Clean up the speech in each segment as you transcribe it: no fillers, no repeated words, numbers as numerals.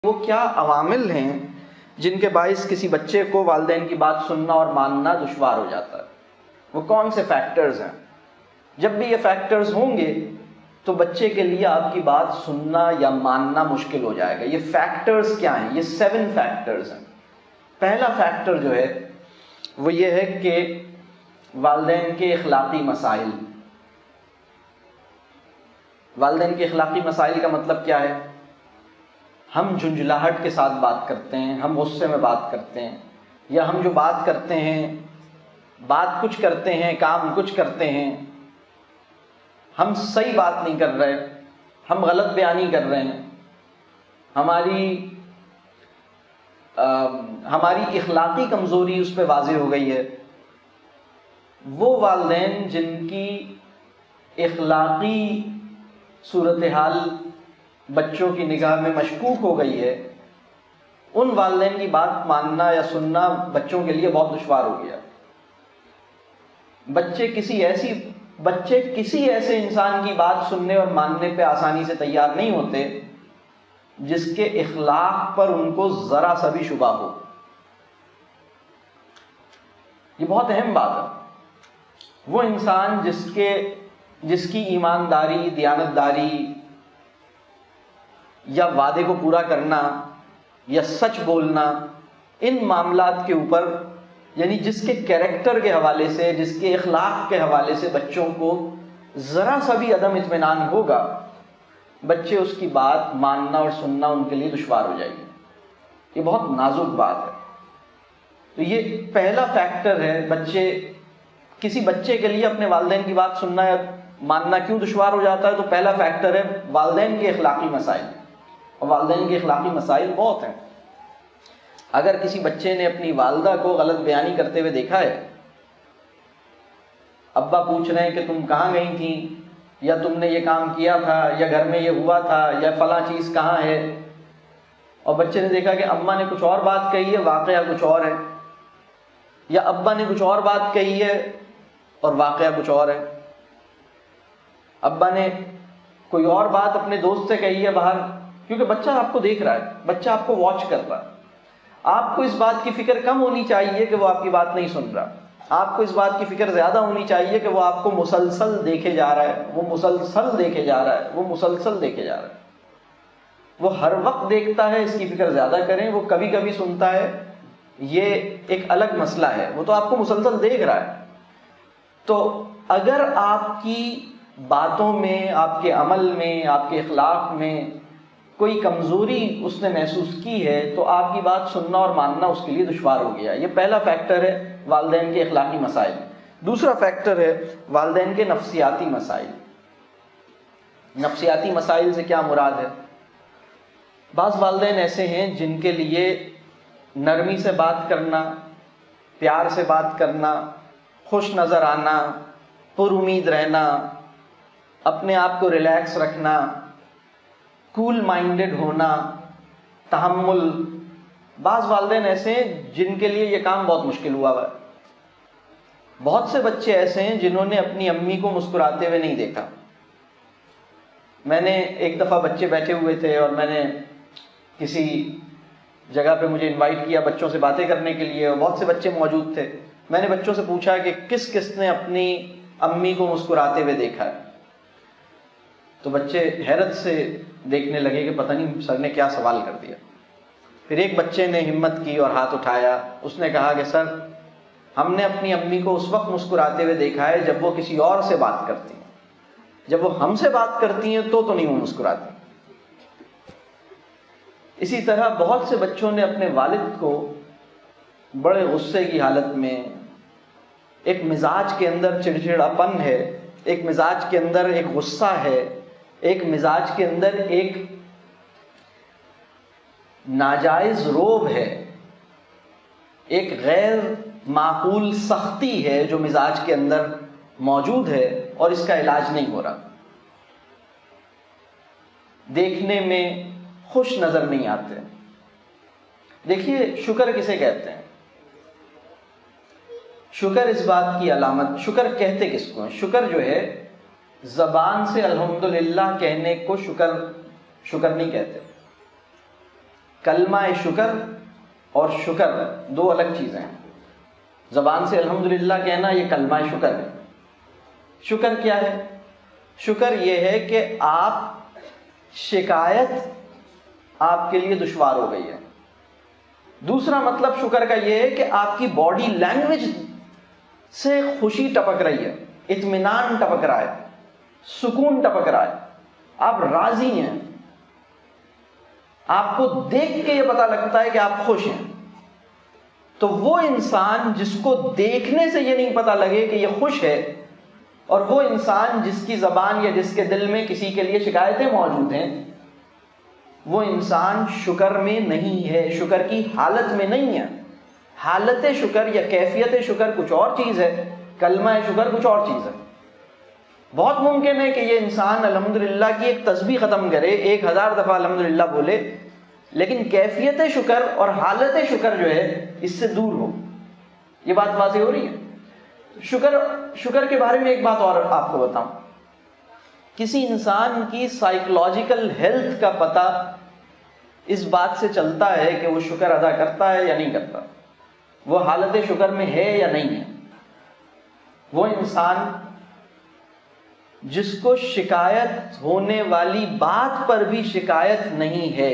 وہ کیا عوامل ہیں جن کے باعث کسی بچے کو والدین کی بات سننا اور ماننا دشوار ہو جاتا ہے؟ وہ کون سے فیکٹرز ہیں؟ جب بھی یہ فیکٹرز ہوں گے تو بچے کے لیے آپ کی بات سننا یا ماننا مشکل ہو جائے گا۔ یہ فیکٹرز کیا ہیں؟ یہ 7 فیکٹرز ہیں۔ پہلا فیکٹر جو ہے وہ یہ ہے کہ والدین کے اخلاقی مسائل۔ والدین کے اخلاقی مسائل کا مطلب کیا ہے؟ ہم جھنجھلاہٹ کے ساتھ بات کرتے ہیں، ہم غصے میں بات کرتے ہیں، یا ہم جو بات کرتے ہیں، بات کچھ کرتے ہیں، کام کچھ کرتے ہیں، ہم صحیح بات نہیں کر رہے، ہم غلط بیانی کر رہے ہیں، ہماری اخلاقی کمزوری اس پہ واضح ہو گئی ہے۔ وہ والدین جن کی اخلاقی صورتحال بچوں کی نگاہ میں مشکوک ہو گئی ہے، ان والدین کی بات ماننا یا سننا بچوں کے لیے بہت دشوار ہو گیا۔ بچے کسی ایسے انسان کی بات سننے اور ماننے پہ آسانی سے تیار نہیں ہوتے جس کے اخلاق پر ان کو ذرا سا بھی شبہ ہو۔ یہ بہت اہم بات ہے۔ وہ انسان جس کی ایمانداری، دیانتداری یا وعدے کو پورا کرنا یا سچ بولنا، ان معاملات کے اوپر، یعنی جس کے کیریکٹر کے حوالے سے، جس کے اخلاق کے حوالے سے بچوں کو ذرا سا بھی عدم اطمینان ہوگا، بچے اس کی بات ماننا اور سننا ان کے لیے دشوار ہو جائے گی۔ یہ بہت نازک بات ہے۔ تو یہ پہلا فیکٹر ہے۔ کسی بچے کے لیے اپنے والدین کی بات سننا یا ماننا کیوں دشوار ہو جاتا ہے؟ تو پہلا فیکٹر ہے والدین کے اخلاقی مسائل، اور والدین کے اخلاقی مسائل بہت ہیں۔ اگر کسی بچے نے اپنی والدہ کو غلط بیانی کرتے ہوئے دیکھا ہے، ابا پوچھ رہے ہیں کہ تم کہاں گئی تھی، یا تم نے یہ کام کیا تھا، یا گھر میں یہ ہوا تھا، یا فلاں چیز کہاں ہے، اور بچے نے دیکھا کہ اماں نے کچھ اور بات کہی ہے، واقعہ کچھ اور ہے، یا ابا نے کچھ اور بات کہی ہے اور واقعہ کچھ اور ہے، ابا نے کوئی اور بات اپنے دوست سے کہی ہے باہر، کیونکہ بچہ آپ کو دیکھ رہا ہے، بچہ آپ کو واچ کر رہا ہے۔ آپ کو اس بات کی فکر کم ہونی چاہیے کہ وہ آپ کی بات نہیں سن رہا، آپ کو اس بات کی فکر زیادہ ہونی چاہیے کہ وہ آپ کو مسلسل دیکھے جا رہا ہے، وہ مسلسل دیکھے جا رہا ہے، وہ مسلسل دیکھے جا رہا ہے۔ وہ ہر وقت دیکھتا ہے، اس کی فکر زیادہ کریں۔ وہ کبھی کبھی سنتا ہے، یہ ایک الگ مسئلہ ہے، وہ تو آپ کو مسلسل دیکھ رہا ہے۔ تو اگر آپ کی باتوں میں، آپ کے عمل میں، آپ کے اخلاق میں کوئی کمزوری اس نے محسوس کی ہے، تو آپ کی بات سننا اور ماننا اس کے لیے دشوار ہو گیا۔ یہ پہلا فیکٹر ہے والدین کے اخلاقی مسائل۔ دوسرا فیکٹر ہے والدین کے نفسیاتی مسائل۔ نفسیاتی مسائل سے کیا مراد ہے؟ بعض والدین ایسے ہیں جن کے لیے نرمی سے بات کرنا، پیار سے بات کرنا، خوش نظر آنا، پر امید رہنا، اپنے آپ کو ریلیکس رکھنا، کول مائنڈڈ ہونا، تحمل، بعض والدین ایسے ہیں جن کے لیے یہ کام بہت مشکل ہوا ہے۔ بہت سے بچے ایسے ہیں جنہوں نے اپنی امی کو مسکراتے ہوئے نہیں دیکھا۔ میں نے ایک دفعہ بچے بیٹھے ہوئے تھے اور میں نے کسی جگہ پہ مجھے انوائٹ کیا بچوں سے باتیں کرنے کے لیے، اور بہت سے بچے موجود تھے۔ میں نے بچوں سے پوچھا کہ کس کس نے اپنی امی کو مسکراتے ہوئے دیکھا ہے؟ تو بچے حیرت سے دیکھنے لگے کہ پتہ نہیں سر نے کیا سوال کر دیا۔ پھر ایک بچے نے ہمت کی اور ہاتھ اٹھایا، اس نے کہا کہ سر، ہم نے اپنی امی کو اس وقت مسکراتے ہوئے دیکھا ہے جب وہ کسی اور سے بات کرتی ہیں، جب وہ ہم سے بات کرتی ہیں تو نہیں وہ مسکراتی۔ اسی طرح بہت سے بچوں نے اپنے والد کو بڑے غصے کی حالت میں، ایک مزاج کے اندر چڑچڑاپن ہے، ایک مزاج کے اندر ایک غصہ ہے، ایک مزاج کے اندر ایک ناجائز روب ہے، ایک غیر معقول سختی ہے جو مزاج کے اندر موجود ہے، اور اس کا علاج نہیں ہو رہا۔ دیکھنے میں خوش نظر نہیں آتے۔ دیکھیے، شکر کسے کہتے ہیں؟ شکر اس بات کی علامت، شکر کہتے کس کو ہیں؟ شکر جو ہے زبان سے الحمدللہ کہنے کو شکر نہیں کہتے۔ کلمہ شکر اور شکر دو الگ چیزیں ہیں. زبان سے الحمدللہ کہنا یہ کلمہ شکر ہے. شکر کیا ہے؟ شکر یہ ہے کہ شکایت آپ کے لیے دشوار ہو گئی ہے. دوسرا مطلب شکر کا یہ ہے کہ آپ کی باڈی لینگویج سے خوشی ٹپک رہی ہے، اطمینان ٹپک رہا ہے، سکون ٹپک رہا ہے، آپ راضی ہیں، آپ کو دیکھ کے یہ پتہ لگتا ہے کہ آپ خوش ہیں. تو وہ انسان جس کو دیکھنے سے یہ نہیں پتہ لگے کہ یہ خوش ہے، اور وہ انسان جس کی زبان یا جس کے دل میں کسی کے لیے شکایتیں موجود ہیں، وہ انسان شکر میں نہیں ہے، شکر کی حالت میں نہیں ہے. حالت شکر یا کیفیت شکر کچھ اور چیز ہے، کلمہ شکر کچھ اور چیز ہے. بہت ممکن ہے کہ یہ انسان الحمدللہ کی ایک تسبیح ختم کرے، 1000 دفعہ الحمدللہ بولے، لیکن کیفیت شکر اور حالت شکر جو ہے اس سے دور ہو. یہ بات واضح ہو رہی ہے؟ شکر کے بارے میں ایک بات اور آپ کو بتاؤں. کسی انسان کی سائیکولوجیکل ہیلتھ کا پتہ اس بات سے چلتا ہے کہ وہ شکر ادا کرتا ہے یا نہیں کرتا، وہ حالت شکر میں ہے یا نہیں ہے. وہ انسان جس کو شکایت ہونے والی بات پر بھی شکایت نہیں ہے،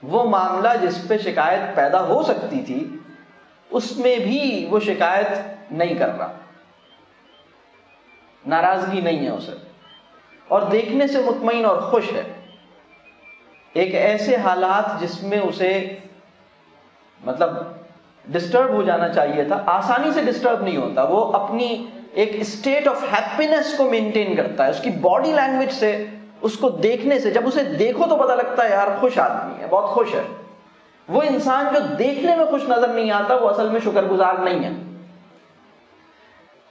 وہ معاملہ جس پہ شکایت پیدا ہو سکتی تھی اس میں بھی وہ شکایت نہیں کر رہا، ناراضگی نہیں ہے اسے، اور دیکھنے سے مطمئن اور خوش ہے. ایک ایسے حالات جس میں اسے مطلب ڈسٹرب ہو جانا چاہیے تھا، آسانی سے ڈسٹرب نہیں ہوتا. وہ اپنی ایک اسٹیٹ آف ہیپینس کو مینٹین کرتا ہے. اس کی باڈی لینگویج سے، اس کو دیکھنے سے، جب اسے دیکھو تو پتہ لگتا ہے یار خوش آدمی ہے، بہت خوش ہے. وہ انسان جو دیکھنے میں خوش نظر نہیں آتا وہ اصل میں شکر گزار نہیں ہے.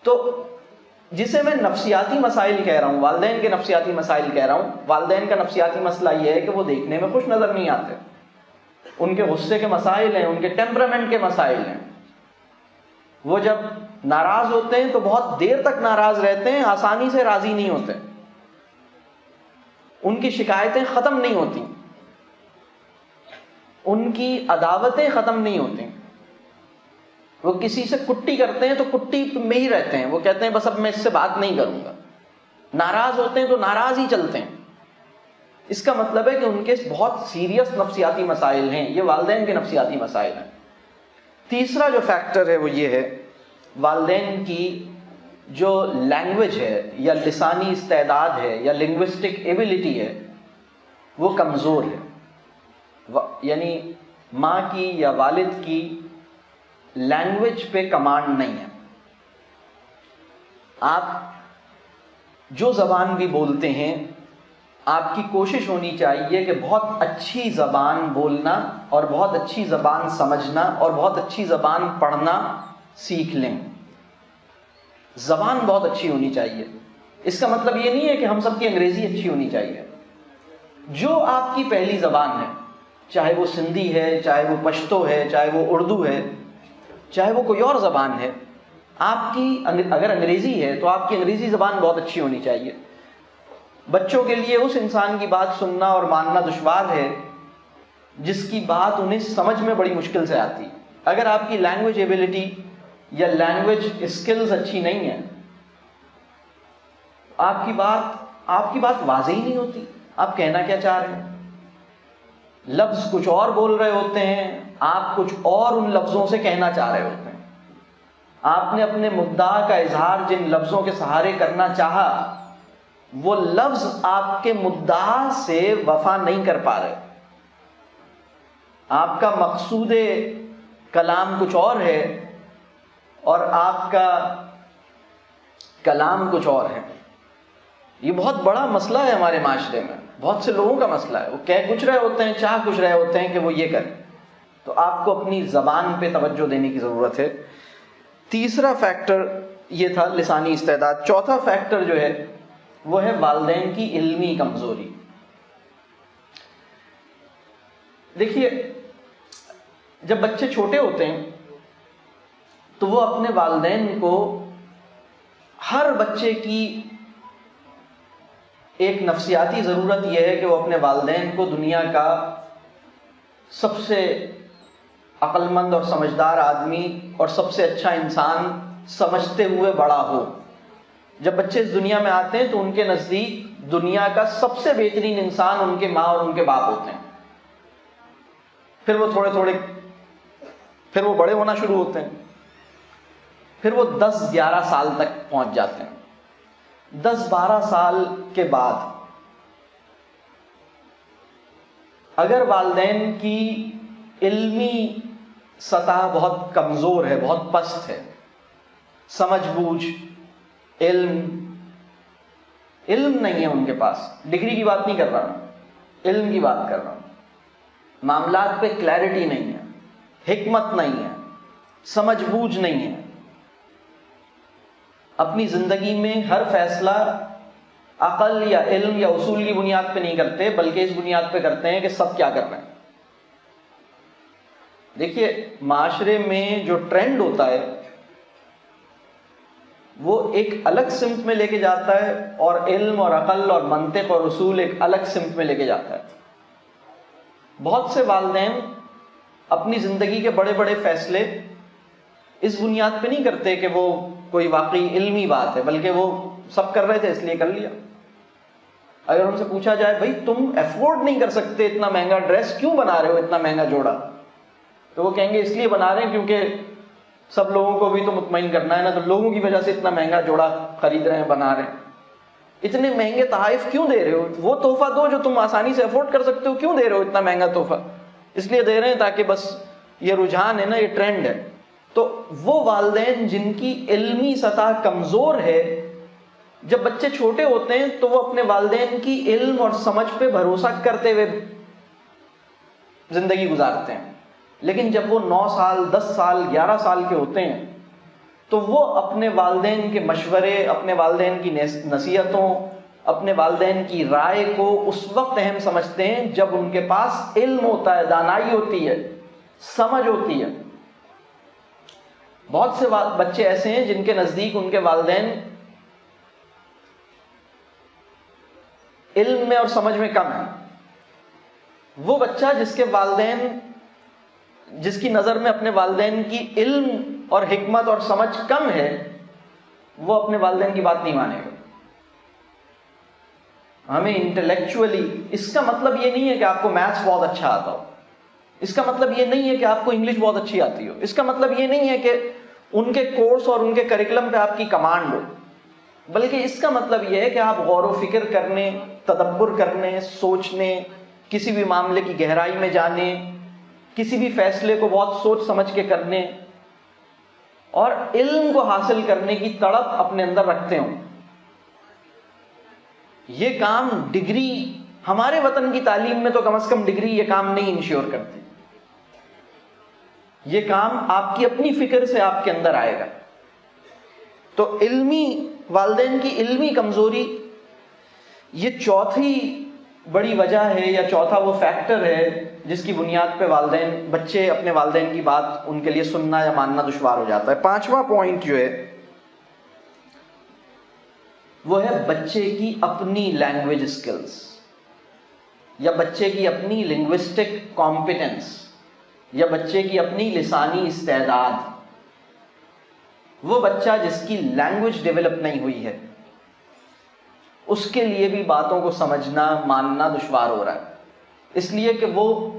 تو جسے میں نفسیاتی مسائل کہہ رہا ہوں، والدین کے نفسیاتی مسائل کہہ رہا ہوں، والدین کا نفسیاتی مسئلہ یہ ہے کہ وہ دیکھنے میں خوش نظر نہیں آتے. ان کے غصے کے مسائل ہیں، ان کے ٹیمپرامنٹ کے مسائل ہیں. وہ جب ناراض ہوتے ہیں تو بہت دیر تک ناراض رہتے ہیں، آسانی سے راضی نہیں ہوتے. ان کی شکایتیں ختم نہیں ہوتی، ان کی عداوتیں ختم نہیں ہوتی. وہ کسی سے کٹی کرتے ہیں تو کٹی میں ہی رہتے ہیں، وہ کہتے ہیں بس اب میں اس سے بات نہیں کروں گا. ناراض ہوتے ہیں تو ناراض ہی چلتے ہیں. اس کا مطلب ہے کہ ان کے بہت سیریس نفسیاتی مسائل ہیں. یہ والدین کے نفسیاتی مسائل ہیں. تیسرا جو فیکٹر ہے وہ یہ ہے، والدین کی جو لینگویج ہے یا لسانی استعداد ہے یا لنگوسٹک ایبلٹی ہے وہ کمزور ہے. یعنی ماں کی یا والد کی لینگویج پہ کمانڈ نہیں ہے. آپ جو زبان بھی بولتے ہیں آپ کی کوشش ہونی چاہیے کہ بہت اچھی زبان بولنا اور بہت اچھی زبان سمجھنا اور بہت اچھی زبان پڑھنا سیکھ لیں. زبان بہت اچھی ہونی چاہیے. اس کا مطلب یہ نہیں ہے کہ ہم سب کی انگریزی اچھی ہونی چاہیے. جو آپ کی پہلی زبان ہے، چاہے وہ سندھی ہے، چاہے وہ پشتو ہے، چاہے وہ اردو ہے، چاہے وہ کوئی اور زبان ہے، آپ کی اگر انگریزی ہے تو آپ کی انگریزی زبان بہت اچھی ہونی چاہیے. بچوں کے لیے اس انسان کی بات سننا اور ماننا دشوار ہے جس کی بات انہیں سمجھ میں بڑی مشکل سے آتی. اگر آپ کی لینگویج ایبلٹی یا لینگویج اسکلز اچھی نہیں ہے، آپ کی بات واضح ہی نہیں ہوتی. آپ کہنا کیا چاہ رہے ہیں؟ لفظ کچھ اور بول رہے ہوتے ہیں، آپ کچھ اور ان لفظوں سے کہنا چاہ رہے ہوتے ہیں. آپ نے اپنے مدعا کا اظہار جن لفظوں کے سہارے کرنا چاہا وہ لفظ آپ کے مدعا سے وفا نہیں کر پا رہے. آپ کا مقصود کلام کچھ اور ہے اور آپ کا کلام کچھ اور ہے. یہ بہت بڑا مسئلہ ہے ہمارے معاشرے میں، بہت سے لوگوں کا مسئلہ ہے. وہ کہہ کچھ رہے ہوتے ہیں، چاہ کچھ رہے ہوتے ہیں کہ وہ یہ کریں. تو آپ کو اپنی زبان پہ توجہ دینے کی ضرورت ہے. تیسرا فیکٹر یہ تھا لسانی استعداد. چوتھا فیکٹر جو ہے وہ ہے والدین کی علمی کمزوری. دیکھیے، جب بچے چھوٹے ہوتے ہیں تو وہ اپنے والدین کو، ہر بچے کی ایک نفسیاتی ضرورت یہ ہے کہ وہ اپنے والدین کو دنیا کا سب سے عقل مند اور سمجھدار آدمی اور سب سے اچھا انسان سمجھتے ہوئے بڑا ہو. جب بچے اس دنیا میں آتے ہیں تو ان کے نزدیک دنیا کا سب سے بہترین انسان ان کے ماں اور ان کے باپ ہوتے ہیں. پھر وہ پھر وہ بڑے ہونا شروع ہوتے ہیں. پھر وہ 10-11 سال تک پہنچ جاتے ہیں. 10-12 سال کے بعد اگر والدین کی علمی سطح بہت کمزور ہے، بہت پست ہے، سمجھ بوجھ، علم نہیں ہے ان کے پاس، ڈگری کی بات نہیں کر رہا ہوں، علم کی بات کر رہا ہوں، معاملات پہ کلیرٹی نہیں ہے، حکمت نہیں ہے، سمجھ بوجھ نہیں ہے، اپنی زندگی میں ہر فیصلہ عقل یا علم یا اصول کی بنیاد پہ نہیں کرتے، بلکہ اس بنیاد پہ کرتے ہیں کہ سب کیا کر رہے ہیں. دیکھیے معاشرے میں جو ٹرینڈ ہوتا ہے وہ ایک الگ سمت میں لے کے جاتا ہے، اور علم اور عقل اور منطق اور اصول ایک الگ سمت میں لے کے جاتا ہے. بہت سے والدین اپنی زندگی کے بڑے بڑے فیصلے اس بنیاد پہ نہیں کرتے کہ وہ کوئی واقعی علمی بات ہے، بلکہ وہ سب کر رہے تھے اس لیے کر لیا. اگر ان سے پوچھا جائے بھائی تم افورڈ نہیں کر سکتے اتنا مہنگا ڈریس، کیوں بنا رہے ہو اتنا مہنگا جوڑا؟ تو وہ کہیں گے اس لیے بنا رہے ہیں کیونکہ سب لوگوں کو بھی تو مطمئن کرنا ہے نا، تو لوگوں کی وجہ سے اتنا مہنگا جوڑا خرید رہے ہیں، بنا رہے ہیں. اتنے مہنگے تحائف کیوں دے رہے ہو؟ وہ تحفہ دو جو تم آسانی سے افورڈ کر سکتے ہو، کیوں دے رہے ہو اتنا مہنگا تحفہ؟ اس لیے دے رہے ہیں تاکہ بس یہ رجحان ہے نا، یہ ٹرینڈ ہے. تو وہ والدین جن کی علمی سطح کمزور ہے، جب بچے چھوٹے ہوتے ہیں تو وہ اپنے والدین کی علم اور سمجھ پہ بھروسہ کرتے ہوئے زندگی گزارتے ہیں. لیکن جب وہ 9 سال 10 سال 11 سال کے ہوتے ہیں تو وہ اپنے والدین کے مشورے، اپنے والدین کی نصیحتوں، اپنے والدین کی رائے کو اس وقت اہم سمجھتے ہیں جب ان کے پاس علم ہوتا ہے، دانائی ہوتی ہے، سمجھ ہوتی ہے. بہت سے بچے ایسے ہیں جن کے نزدیک ان کے والدین علم میں اور سمجھ میں کم ہیں. وہ بچہ جس کی نظر میں اپنے والدین کی علم اور حکمت اور سمجھ کم ہے، وہ اپنے والدین کی بات نہیں مانے گا. ہمیں انٹلیکچولی، اس کا مطلب یہ نہیں ہے کہ آپ کو میتھس بہت اچھا آتا ہو، اس کا مطلب یہ نہیں ہے کہ آپ کو انگلش بہت اچھی آتی ہو، اس کا مطلب یہ نہیں ہے کہ ان کے کورس اور ان کے کریکولم پہ آپ کی کمانڈ ہو، بلکہ اس کا مطلب یہ ہے کہ آپ غور و فکر کرنے، تدبر کرنے، سوچنے، کسی بھی معاملے کی گہرائی میں جانے، کسی بھی فیصلے کو بہت سوچ سمجھ کے کرنے اور علم کو حاصل کرنے کی تڑپ اپنے اندر رکھتے ہوں. یہ کام ڈگری، ہمارے وطن کی تعلیم میں تو کم از کم ڈگری یہ کام نہیں انشور کرتی. یہ کام آپ کی اپنی فکر سے آپ کے اندر آئے گا. تو والدین کی علمی کمزوری یہ چوتھی بڑی وجہ ہے، یا چوتھا وہ فیکٹر ہے جس کی بنیاد پہ بچے اپنے والدین کی بات ان کے لیے سننا یا ماننا دشوار ہو جاتا ہے. 5واں پوائنٹ جو ہے وہ ہے بچے کی اپنی لینگویج اسکلز، یا بچے کی اپنی لنگوسٹک کمپیٹنس، یا بچے کی اپنی لسانی استعداد. وہ بچہ جس کی لینگویج ڈیولپ نہیں ہوئی ہے، اس کے لیے بھی باتوں کو سمجھنا ماننا دشوار ہو رہا ہے، اس لیے کہ وہ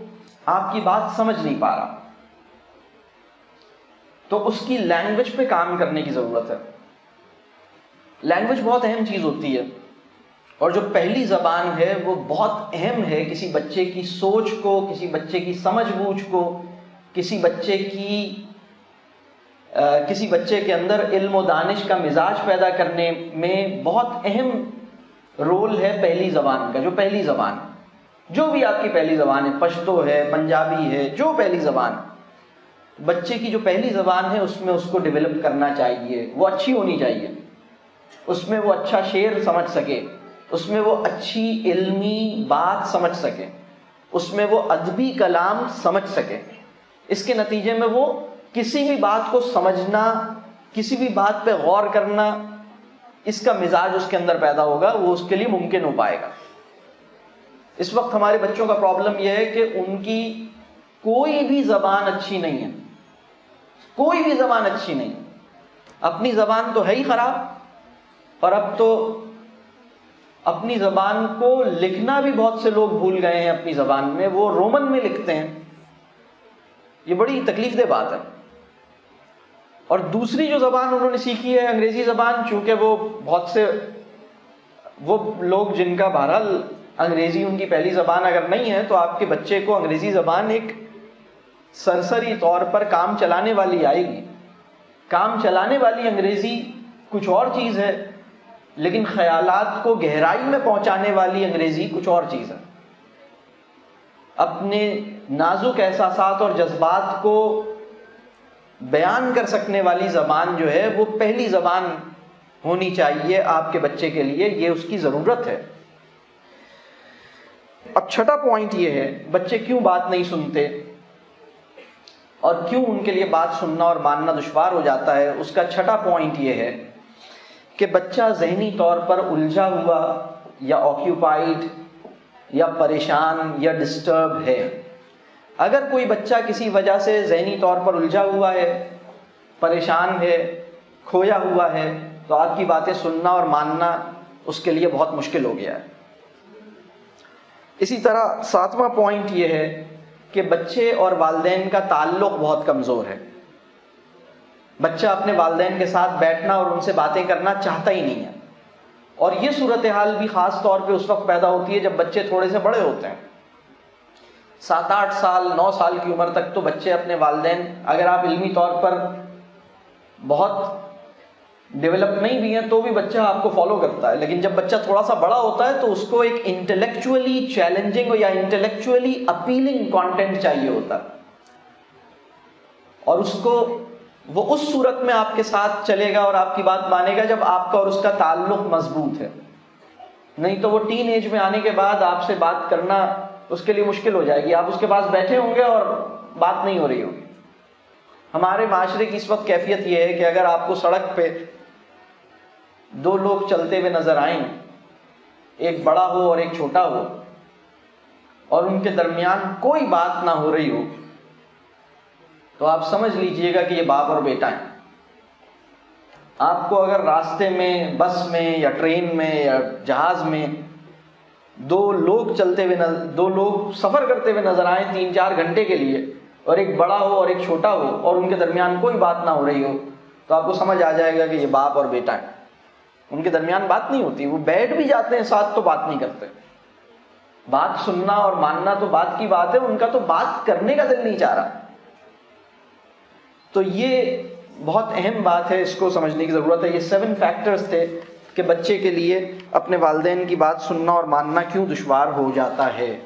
آپ کی بات سمجھ نہیں پا رہا. تو اس کی لینگویج پہ کام کرنے کی ضرورت ہے. لینگویج بہت اہم چیز ہوتی ہے، اور جو پہلی زبان ہے وہ بہت اہم ہے کسی بچے کی سوچ کو، کسی بچے کی سمجھ بوجھ کو، کسی بچے کے اندر علم و دانش کا مزاج پیدا کرنے میں بہت اہم رول ہے پہلی زبان کا. جو پہلی زبان، جو بھی آپ کی پہلی زبان ہے، پشتو ہے، پنجابی ہے، جو پہلی زبان، بچے کی جو پہلی زبان ہے اس میں اس کو ڈیولپ کرنا چاہیے. وہ اچھی ہونی چاہیے، اس میں وہ اچھا شعر سمجھ سکے، اس میں وہ اچھی علمی بات سمجھ سکے، اس میں وہ ادبی کلام سمجھ سکے. اس کے نتیجے میں وہ کسی بھی بات کو سمجھنا، کسی بھی بات پہ غور کرنا، اس کا مزاج اس کے اندر پیدا ہوگا، وہ اس کے لیے ممکن ہو پائے گا. اس وقت ہمارے بچوں کا پرابلم یہ ہے کہ ان کی کوئی بھی زبان اچھی نہیں ہے، کوئی بھی زبان اچھی نہیں، اپنی زبان تو ہے ہی خراب، اور اب تو اپنی زبان کو لکھنا بھی بہت سے لوگ بھول گئے ہیں، اپنی زبان میں وہ رومن میں لکھتے ہیں، یہ بڑی تکلیف دہ بات ہے۔ اور دوسری جو زبان انہوں نے سیکھی ہے انگریزی زبان، چونکہ وہ لوگ جن کا بہرحال انگریزی ان کی پہلی زبان اگر نہیں ہے، تو آپ کے بچے کو انگریزی زبان ایک سرسری طور پر کام چلانے والی آئے گی۔ کام چلانے والی انگریزی کچھ اور چیز ہے، لیکن خیالات کو گہرائی میں پہنچانے والی انگریزی کچھ اور چیز ہے۔ اپنے نازک احساسات اور جذبات کو بیان کر سکنے والی زبان جو ہے وہ پہلی زبان ہونی چاہیے آپ کے بچے کے لیے، یہ اس کی ضرورت ہے۔ اب چھٹا پوائنٹ یہ ہے بچے کیوں بات نہیں سنتے اور کیوں ان کے لیے بات سننا اور ماننا دشوار ہو جاتا ہے۔ اس کا چھٹا پوائنٹ یہ ہے کہ بچہ ذہنی طور پر الجھا ہوا یا آکیوپائیڈ یا پریشان یا ڈسٹرب ہے۔ اگر کوئی بچہ کسی وجہ سے ذہنی طور پر الجھا ہوا ہے، پریشان ہے، کھویا ہوا ہے، تو آپ کی باتیں سننا اور ماننا اس کے لیے بہت مشکل ہو گیا ہے۔ اسی طرح ساتواں پوائنٹ یہ ہے کہ بچے اور والدین کا تعلق بہت کمزور ہے۔ بچہ اپنے والدین کے ساتھ بیٹھنا اور ان سے باتیں کرنا چاہتا ہی نہیں ہے، اور یہ صورتحال بھی خاص طور پہ اس وقت پیدا ہوتی ہے جب بچے تھوڑے سے بڑے ہوتے ہیں۔ 7-8 سال 9 سال کی عمر تک تو بچے اپنے والدین، اگر آپ علمی طور پر بہت ڈیولپ نہیں بھی ہیں تو بھی بچہ آپ کو فالو کرتا ہے، لیکن جب بچہ تھوڑا سا بڑا ہوتا ہے تو اس کو ایک انٹلیکچولی چیلنجنگ یا انٹلیکچولی اپیلنگ کانٹینٹ چاہیے ہوتا ہے، اور اس کو وہ اس صورت میں آپ کے ساتھ چلے گا اور آپ کی بات مانے گا جب آپ کا اور اس کا تعلق مضبوط ہے۔ نہیں تو وہ ٹین ایج میں آنے کے بعد آپ سے بات کرنا اس کے لیے مشکل ہو جائے گی، آپ اس کے پاس بیٹھے ہوں گے اور بات نہیں ہو رہی ہوگی۔ ہمارے معاشرے کی اس وقت کیفیت یہ ہے کہ اگر آپ کو سڑک پہ 2 لوگ چلتے ہوئے نظر آئیں، ایک بڑا ہو اور ایک چھوٹا ہو، اور ان کے درمیان کوئی بات نہ ہو رہی ہو، تو آپ سمجھ لیجئے گا کہ یہ باپ اور بیٹا ہیں۔ آپ کو اگر راستے میں، بس میں یا ٹرین میں یا جہاز میں 2 لوگ دو لوگ سفر کرتے ہوئے نظر آئیں 3-4 گھنٹے کے لیے، اور ایک بڑا ہو اور ایک چھوٹا ہو، اور ان کے درمیان کوئی بات نہ ہو رہی ہو، تو آپ کو سمجھ آ جائے گا کہ یہ باپ اور بیٹا ہیں۔ ان کے درمیان بات نہیں ہوتی، وہ بیٹھ بھی جاتے ہیں ساتھ تو بات نہیں کرتے۔ بات سننا اور ماننا تو بات کی بات ہے، ان کا تو بات کرنے کا دل نہیں چاہ رہا۔ تو یہ بہت اہم بات ہے، اس کو سمجھنے کی ضرورت ہے۔ یہ 7 فیکٹرز تھے کہ بچے کے لیے اپنے والدین کی بات سننا اور ماننا کیوں دشوار ہو جاتا ہے۔